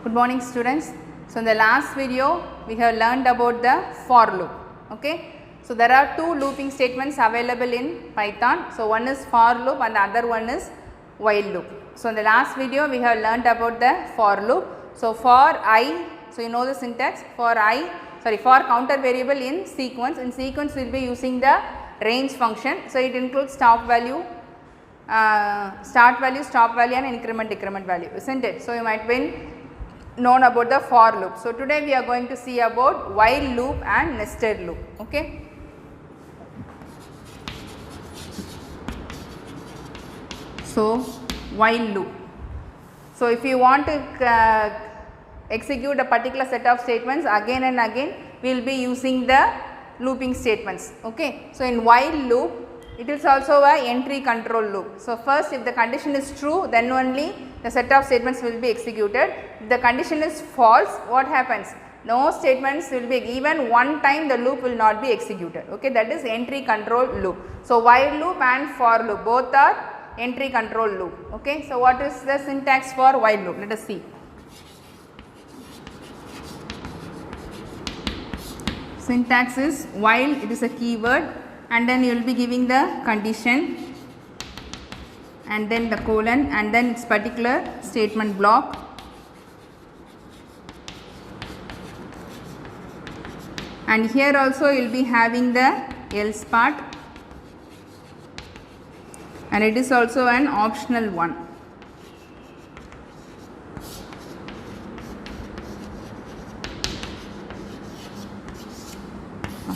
Good morning students. So in the last video we have learned about the for loop. Okay. So there are two looping statements available in Python. So one is for loop and the other one is while loop. So in the last video we have learned about the for loop. So for I, so you know the syntax, for counter variable in sequence. In sequence we will be using the range function. So it includes start value, stop value and increment value, isn't it? So you might be known about the for loop. So today we are going to see about while loop and nested loop. Okay. So while loop. So if you want to execute a particular set of statements again and again, we will be using the looping statements. Okay. So in while loop, it is also a entry control loop. So first if the condition is true, then only the set of statements will be executed. If the condition is false, what happens? No statements will be, even one time the loop will not be executed. Okay, that is entry control loop. So while loop and for loop both are entry control loop. Okay, so what is the syntax for while loop? Let us see. Syntax is while, it is a keyword, and then you will be giving the condition and then the colon and then its particular statement block, and here also you will be having the else part, and it is also an optional one.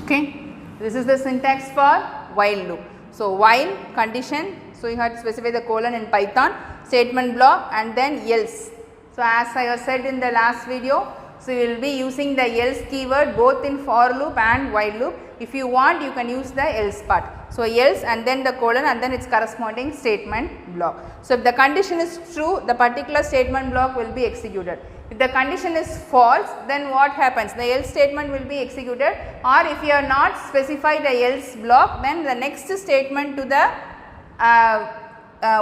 Okay. This is the syntax for while loop. So while condition, so you have to specify the colon in Python, statement block and then else. So as I have said in the last video, so you will be using the else keyword both in for loop and while loop. If you want, you can use the else part. So else and then the colon and then its corresponding statement block. So if the condition is true, the particular statement block will be executed. If the condition is false, then what happens? The else statement will be executed, or if you are not specified the else block, then the next statement to the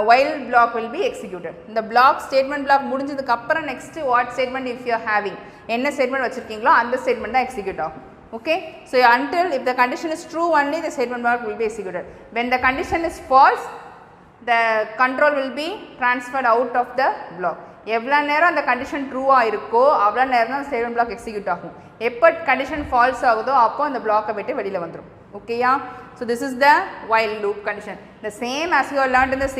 while block will be executed. The block statement block முடிஞ்சதுக்கு அப்புறம் next what statement if you are having, என்ன statement வச்சிருக்கீங்களோ அந்த statement தான் execute ஆகும். Okay. So until if the condition is true only the statement block will be executed. When the condition is false, the control will be transferred out of the block. எவ்வளோ நேரம் அந்த condition ட்ரூவாக இருக்கோ அவ்வளோ நேரம் தான் statement black execute ஆகும். எப்போ condition falls ஆகுதோ அப்போ அந்த பிளாக்கை விட்டு வெளியில் வந்துடும். ஓகேயா? So this is the while loop condition. The same as you have learned in the C++,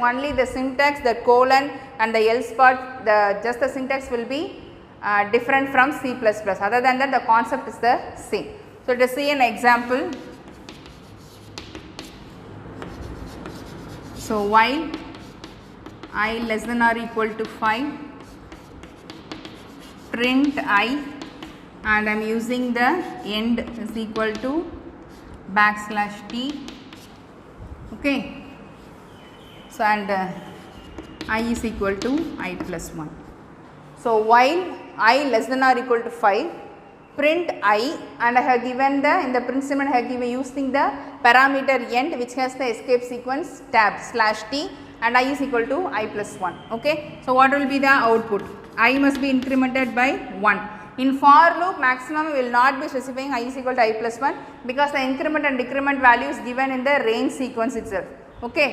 only the syntax, the colon and the else part, just the syntax will be different from C++. Other than that, the concept is the same. So let us see an example. So while I less than or equal to 5, print I, and I am using the end is equal to \t. Okay. So and I is equal to I plus 1. So while I less than or equal to 5, print I, and I have given the, in the print statement I have given using the parameter end which has the escape sequence tab /t, and I is equal to I plus 1. Okay. So what will be the output? I must be incremented by 1. In for loop, maximum will not be specifying I is equal to I plus 1 because the increment and decrement value is given in the range sequence itself. Okay.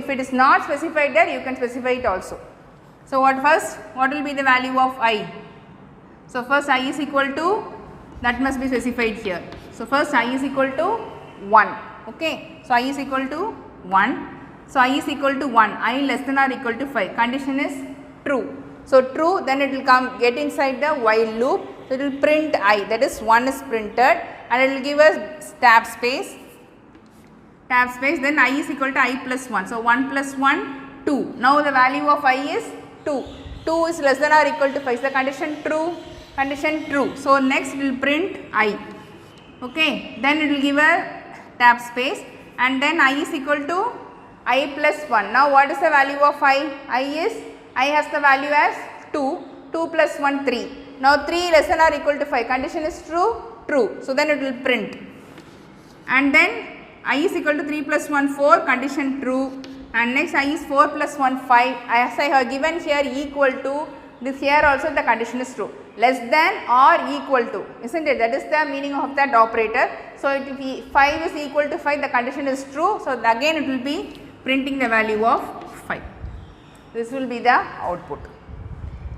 If it is not specified there, you can specify it also. So what will be the value of I? So first I is equal to, that must be specified here. So first I is equal to 1. Okay. So I is equal to 1. So I is equal to 1, I less than or equal to 5, condition is true. So true, then it will come get inside the while loop, so it will print I, that is 1 is printed, and it will give us tab space, then I is equal to I plus 1. So 1 plus 1, 2. Now the value of I is 2. 2 is less than or equal to 5. Is the condition true? Condition true. So next it will print I. Okay. Then it will give a tab space, and then I is equal to I plus 1. Now what is the value of I? I has the value as 2. 2 plus 1, 3. Now 3 less than or equal to 5. Condition is true? True. So then it will print. And then I is equal to 3 plus 1, 4. Condition true. And next I is 4 plus 1, 5. As I have given here equal to, this here also the condition is true, less than or equal to, isn't it? That is the meaning of that operator. So, if 5 is equal to 5, the condition is true. So, again it will be printing the value of 5. This will be the output.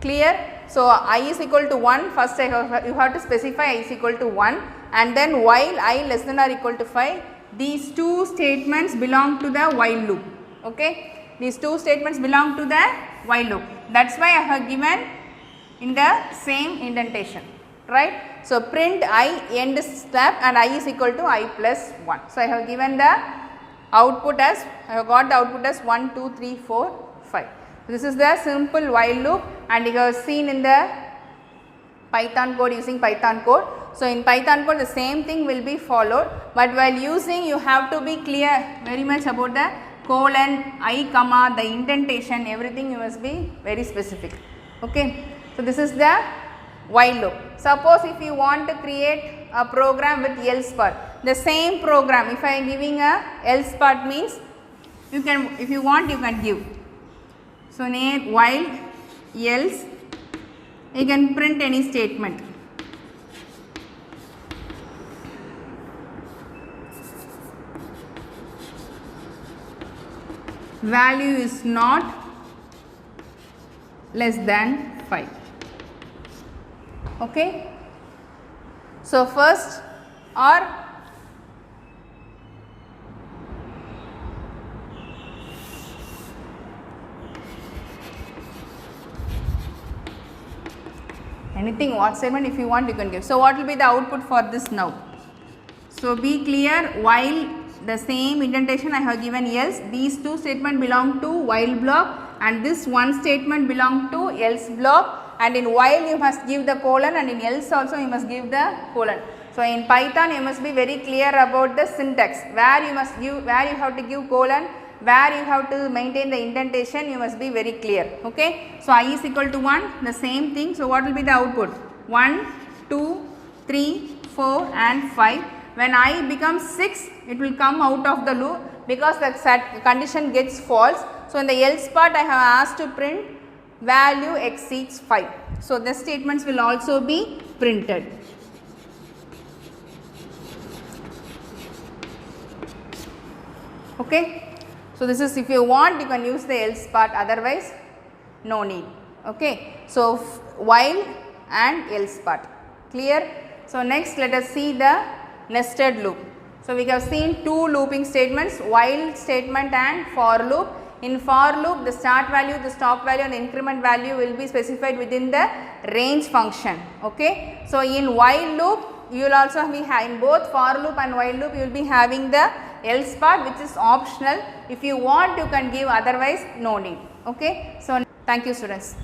Clear? So, I is equal to 1, first you have to specify I is equal to 1, and then while I less than or equal to 5, these two statements belong to the while loop. Okay? These two statements belong to the while loop. That is why I have given in the same indentation, right. So, print I end step and I is equal to I plus 1. So, I have given the output as, I have got the output as 1, 2, 3, 4, 5. This is the simple while loop, and you have seen in the Python code using Python code. So, in Python code the same thing will be followed, but while using you have to be clear very much about the colon, I comma, the indentation, everything you must be very specific. Okay. So, this is the while loop. Suppose if you want to create a program with else part, the same program, if I am giving a else part means you can, if you want you can give. So, while else you can print any statement. Value is not less than 5. Okay. So, first or anything, what statement if you want you can give. So, what will be the output for this now? So, be clear, while the same indentation I have given else, these two statements belong to while block and this one statement belong to else block, and in while you must give the colon and in else also you must give the colon. So, in Python you must be very clear about the syntax, where you must give, where you have to give colon, where you have to maintain the indentation, you must be very clear. Okay. So, I is equal to 1, the same thing. So, what will be the output? 1, 2, 3, 4 and 5. When I becomes 6, it will come out of the loop because the condition gets false. So, in the else part I have asked to print value exceeds 5. So, the statements will also be printed. Okay. So, this is if you want you can use the else part, otherwise no need. Okay. So, while and else part, clear. So, next let us see the nested loop. So, we have seen two looping statements, while statement and for loop. In for loop the start value, the stop value and the increment value will be specified within the range function. Okay. So, in while loop you will also be in both for loop and while loop you will be having the else part, which is optional. If you want you can give, otherwise no need. Okay. So, thank you students.